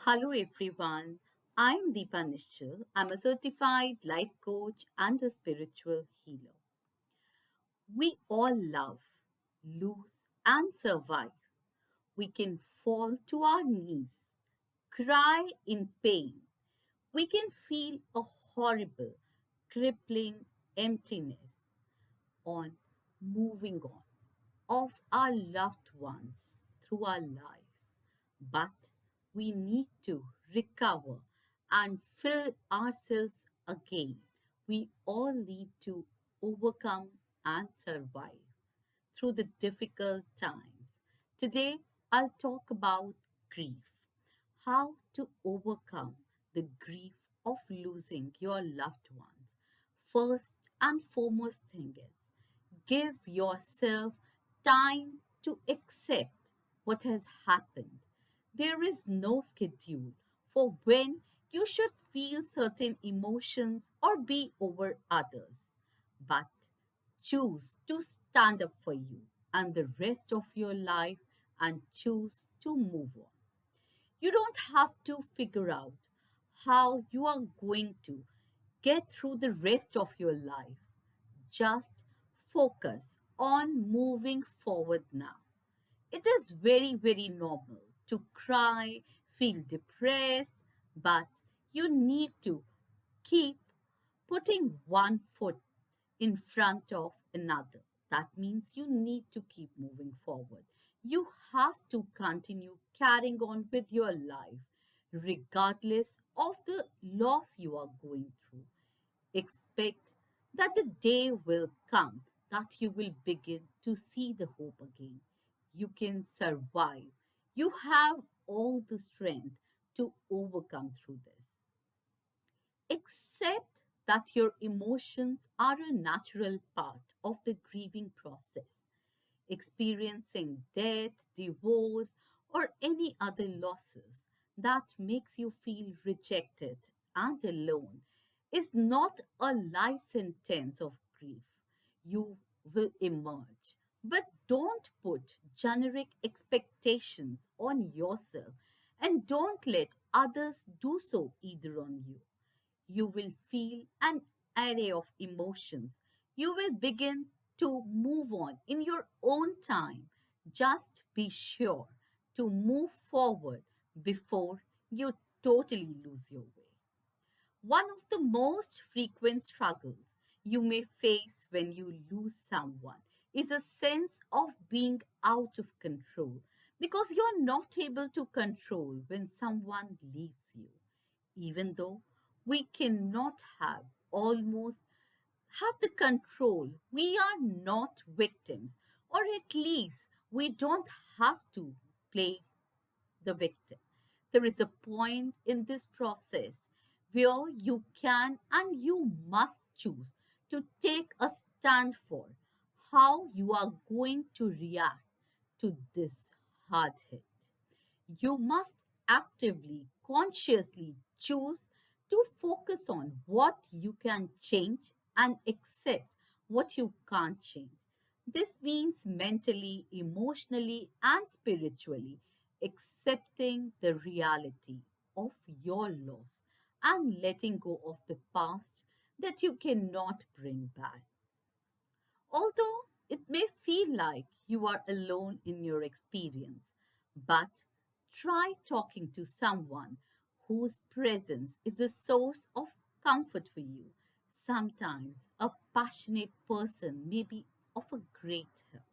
Hello everyone. I'm Deepa Nishchal. I'm a certified life coach and a spiritual healer. We all love, lose, and survive. We can fall to our knees, cry in pain. We can feel a horrible, crippling emptiness on moving on of our loved ones through our lives. But we need to recover and fill ourselves again. We all need to overcome and survive through the difficult times. Today, I'll talk about grief, how to overcome the grief of losing your loved ones. First and foremost thing is give yourself time to accept what has happened. There is no schedule for when you should feel certain emotions or be over others. But choose to stand up for you and the rest of your life and choose to move on. You don't have to figure out how you are going to get through the rest of your life. Just focus on moving forward now. It is very, very normal to cry, feel depressed, but you need to keep putting one foot in front of another. That means you need to keep moving forward. You have to continue carrying on with your life, regardless of the loss you are going through. Expect that the day will come that you will begin to see the hope again. You can survive. You have all the strength to overcome through this. Accept that your emotions are a natural part of the grieving process. Experiencing death, divorce, or any other losses that makes you feel rejected and alone is not a life sentence of grief. You will emerge. But don't put generic expectations on yourself and don't let others do so either on you. You will feel an array of emotions. You will begin to move on in your own time. Just be sure to move forward before you totally lose your way. One of the most frequent struggles you may face when you lose someone is a sense of being out of control because you're not able to control when someone leaves you. Even though we cannot have the control, we are not victims, or at least we don't have to play the victim. There is a point in this process where you can and you must choose to take a stand for how you are going to react to this hard hit. You must actively, consciously choose to focus on what you can change and accept what you can't change. This means mentally, emotionally, and spiritually accepting the reality of your loss and letting go of the past that you cannot bring back. Although it may feel like you are alone in your experience, but try talking to someone whose presence is a source of comfort for you. Sometimes a passionate person may be of a great help.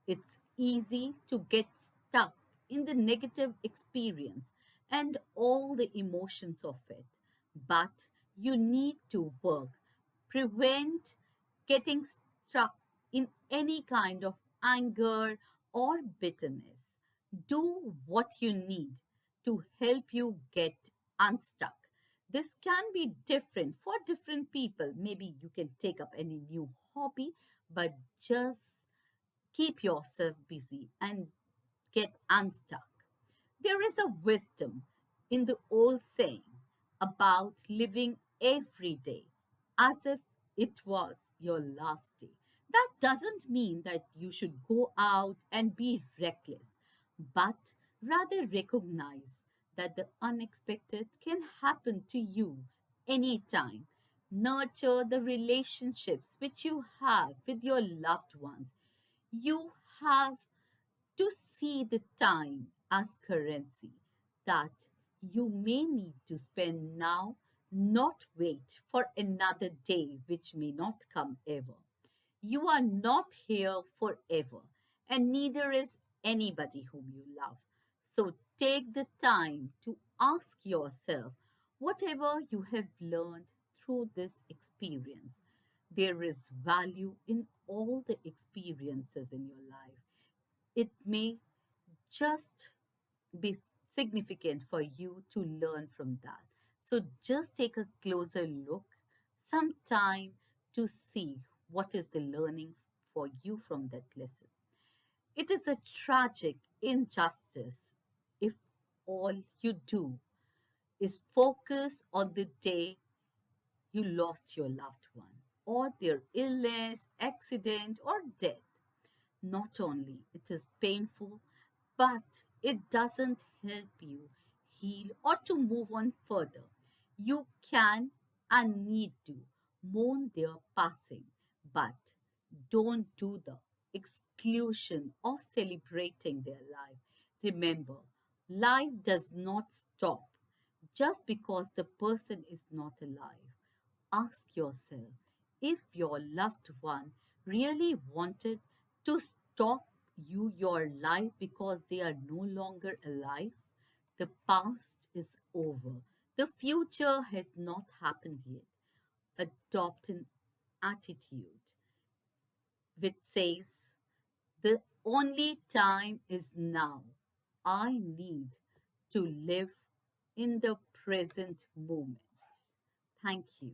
It's easy to get stuck in the negative experience and all the emotions of it. But you need to work, prevent getting stuck in any kind of anger or bitterness. Do what you need to help you get unstuck. This can be different for different people. Maybe you can take up any new hobby, but just keep yourself busy and get unstuck. There is a wisdom in the old saying about living every day as if it was your last day. That doesn't mean that you should go out and be reckless, but rather recognize that the unexpected can happen to you anytime. Nurture the relationships which you have with your loved ones. You have to see the time as currency that you may need to spend now, not wait for another day which may not come ever. You are not here forever, and neither is anybody whom you love. So take the time to ask yourself whatever you have learned through this experience. There is value in all the experiences in your life. It may just be significant for you to learn from that. So just take a closer look, some time to see what is the learning for you from that lesson. It is a tragic injustice if all you do is focus on the day you lost your loved one or their illness, accident, or death. Not only it is painful, but it doesn't help you heal or to move on further. You can and need to mourn their passing, but don't do the exclusion of celebrating their life. Remember, life does not stop just because the person is not alive. Ask yourself if your loved one really wanted to stop your life because they are no longer alive. The past is over. The future has not happened yet. Adopt an attitude which says, the only time is now. I need to live in the present moment. Thank you.